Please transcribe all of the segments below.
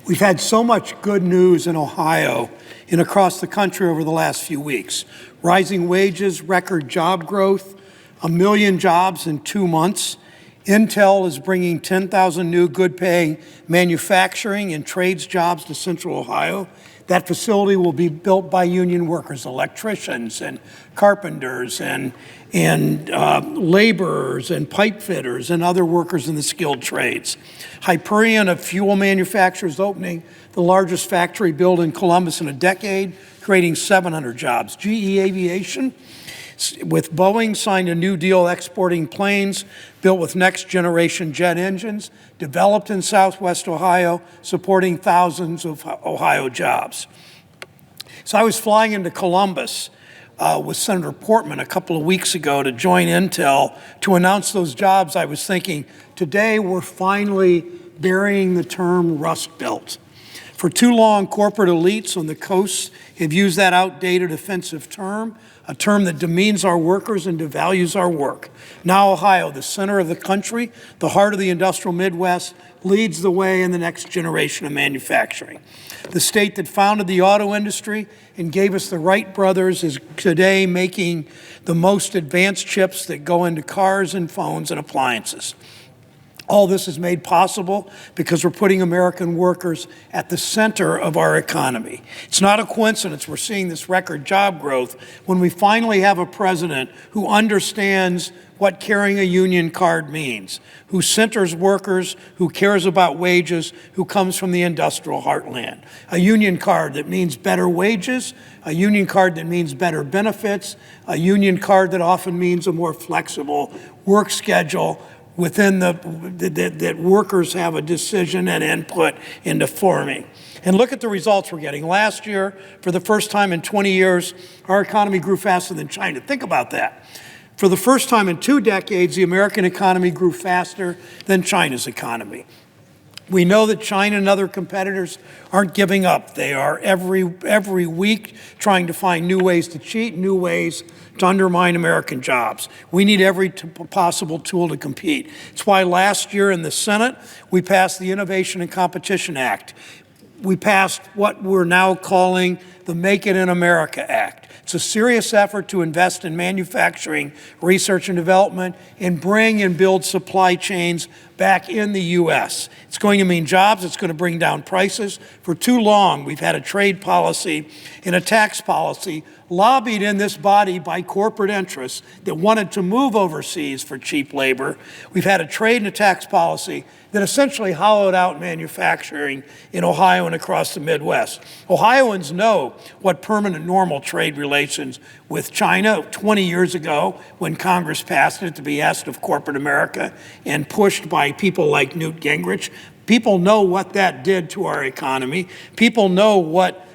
We've had so much good news in Ohio and across the country over the last few weeks. Rising wages, record job growth, 1 million jobs in 2 months. Intel is bringing 10,000 new good-paying manufacturing and trades jobs to Central Ohio. That facility will be built by union workers, electricians and carpenters and laborers and pipe fitters and other workers in the skilled trades. Hyperion, a fuel manufacturer, is opening the largest factory built in Columbus in a decade, creating 700 jobs. GE Aviation, with Boeing, signed a new deal exporting planes built with next-generation jet engines, developed in Southwest Ohio, supporting thousands of Ohio jobs. So I was flying into Columbus with Senator Portman a couple of weeks ago to join Intel to announce those jobs. I was thinking, today we're finally burying the term Rust Belt. For too long, corporate elites on the coast have used that outdated offensive term, a term that demeans our workers and devalues our work. Now Ohio, the center of the country, the heart of the industrial Midwest, leads the way in the next generation of manufacturing. The state that founded the auto industry and gave us the Wright brothers is today making the most advanced chips that go into cars and phones and appliances. All this is made possible because we're putting American workers at the center of our economy. It's not a coincidence we're seeing this record job growth when we finally have a president who understands what carrying a union card means, who centers workers, who cares about wages, who comes from the industrial heartland. A union card that means better wages, a union card that means better benefits, a union card that often means a more flexible work schedule within that workers have a decision and input into forming. And look at the results we're getting. Last year, for the first time in 20 years, our economy grew faster than China. Think about that. For the first time in 2 decades, the American economy grew faster than China's economy. We know that China and other competitors aren't giving up. They are every week trying to find new ways to cheat, new ways to undermine American jobs. We need every possible tool to compete. It's why last year in the Senate, we passed the Innovation and Competition Act. We passed what we're now calling the Make It in America Act. It's a serious effort to invest in manufacturing, research and development, and bring and build supply chains back in the U.S. It's going to mean jobs. It's going to bring down prices. For too long, we've had a trade policy and a tax policy lobbied in this body by corporate interests that wanted to move overseas for cheap labor. We've had a trade and a tax policy that essentially hollowed out manufacturing in Ohio and across the Midwest. Ohioans know what permanent normal trade relations with China 20 years ago when Congress passed it to be asked of corporate America and pushed by people like Newt Gingrich. People know what that did to our economy. People know what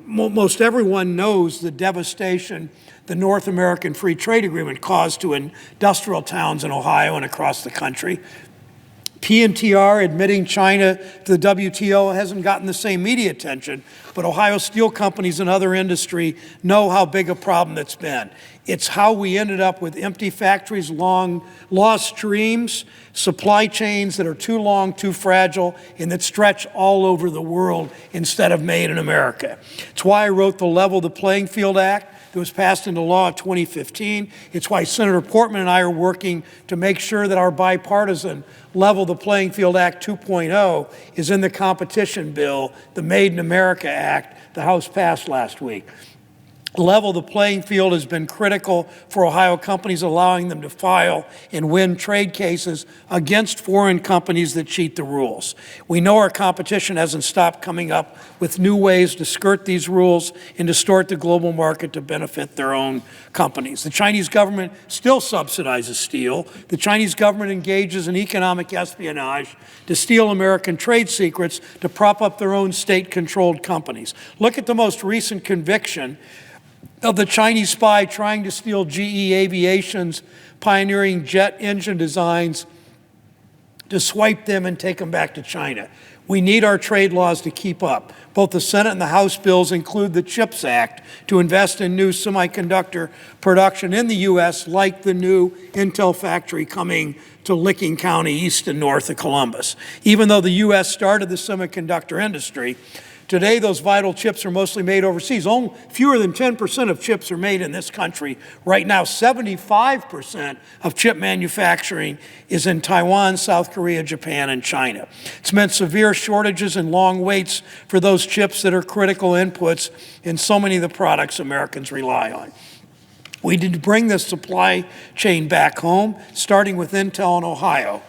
most everyone knows the devastation the North American Free Trade Agreement caused to industrial towns in Ohio and across the country. PNTR admitting China to the WTO hasn't gotten the same media attention, but Ohio steel companies and other industry know how big a problem that's been. It's how we ended up with empty factories, long lost dreams, supply chains that are too long, too fragile, and that stretch all over the world instead of made in America. It's why I wrote the Level the Playing Field Act that was passed into law in 2015. It's why Senator Portman and I are working to make sure that our bipartisan Level the Playing Field Act 2.0 is in the competition bill, the Made in America Act the House passed last week. Level the playing field has been critical for Ohio companies, allowing them to file and win trade cases against foreign companies that cheat the rules. We know our competition hasn't stopped coming up with new ways to skirt these rules and distort the global market to benefit their own companies. The Chinese government still subsidizes steel. The Chinese government engages in economic espionage to steal American trade secrets to prop up their own state-controlled companies. Look at the most recent conviction of the Chinese spy trying to steal GE Aviation's pioneering jet engine designs to swipe them and take them back to China. We need our trade laws to keep up. Both the Senate and the House bills include the CHIPS Act to invest in new semiconductor production in the U.S., like the new Intel factory coming to Licking County east and north of Columbus. Even though the U.S. started the semiconductor industry, today those vital chips are mostly made overseas. Only fewer than 10% of chips are made in this country. Right now, 75% of chip manufacturing is in Taiwan, South Korea, Japan, and China. It's meant severe shortages and long waits for those chips that are critical inputs in so many of the products Americans rely on. We need to bring this supply chain back home, starting with Intel in Ohio.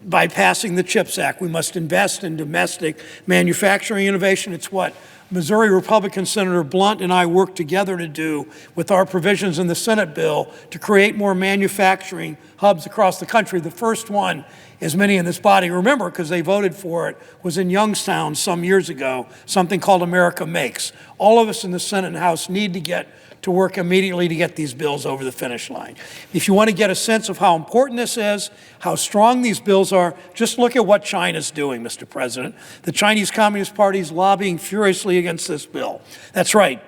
By passing the CHIPS Act, we must invest in domestic manufacturing innovation. It's what Missouri Republican Senator Blunt and I worked together to do with our provisions in the Senate bill to create more manufacturing hubs across the country. The first one, as many in this body remember because they voted for it, was in Youngstown some years ago, something called America Makes. All of us in the Senate and House need to get to work immediately to get these bills over the finish line. If you want to get a sense of how important this is, how strong these bills are, just look at what China's doing, Mr. President. The Chinese Communist Party is lobbying furiously against this bill. That's right.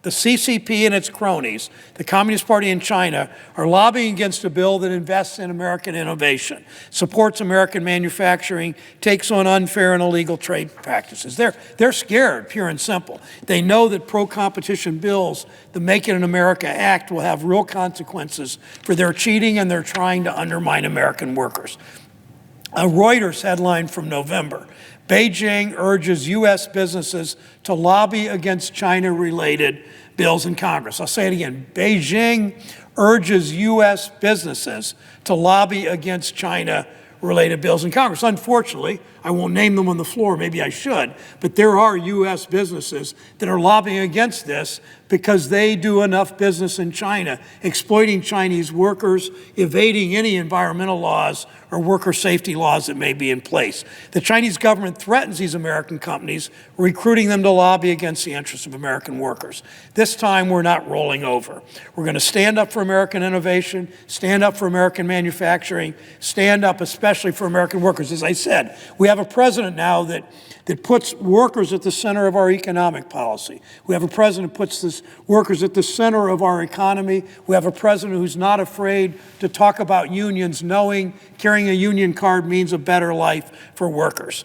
The CCP and its cronies, the Communist Party in China, are lobbying against a bill that invests in American innovation, supports American manufacturing, takes on unfair and illegal trade practices. They're scared, pure and simple. They know that pro-competition bills, the Make It in America Act, will have real consequences for their cheating, and they're trying to undermine American workers. A Reuters headline from November: Beijing urges U.S. businesses to lobby against China-related bills in Congress. I'll say it again. Beijing urges U.S. businesses to lobby against China-related bills in Congress. Unfortunately, I won't name them on the floor, maybe I should, but there are U.S. businesses that are lobbying against this because they do enough business in China, exploiting Chinese workers, evading any environmental laws or worker safety laws that may be in place. The Chinese government threatens these American companies, recruiting them to lobby against the interests of American workers. This time, we're not rolling over. We're going to stand up for American innovation, stand up for American manufacturing, stand up especially for American workers. As I said, we have a president now that puts workers at the center of our economic policy. We have a president who puts this workers at the center of our economy. We have a president who's not afraid to talk about unions, knowing carrying a union card means a better life for workers.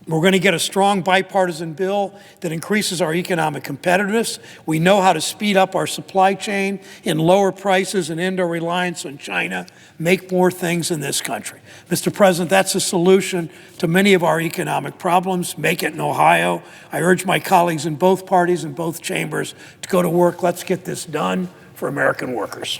We're going to get a strong bipartisan bill that increases our economic competitiveness. We know how to speed up our supply chain and lower prices and end our reliance on China, make more things in this country. Mr. President, that's a solution to many of our economic problems. Make it in Ohio. I urge my colleagues in both parties and both chambers to go to work. Let's get this done for American workers.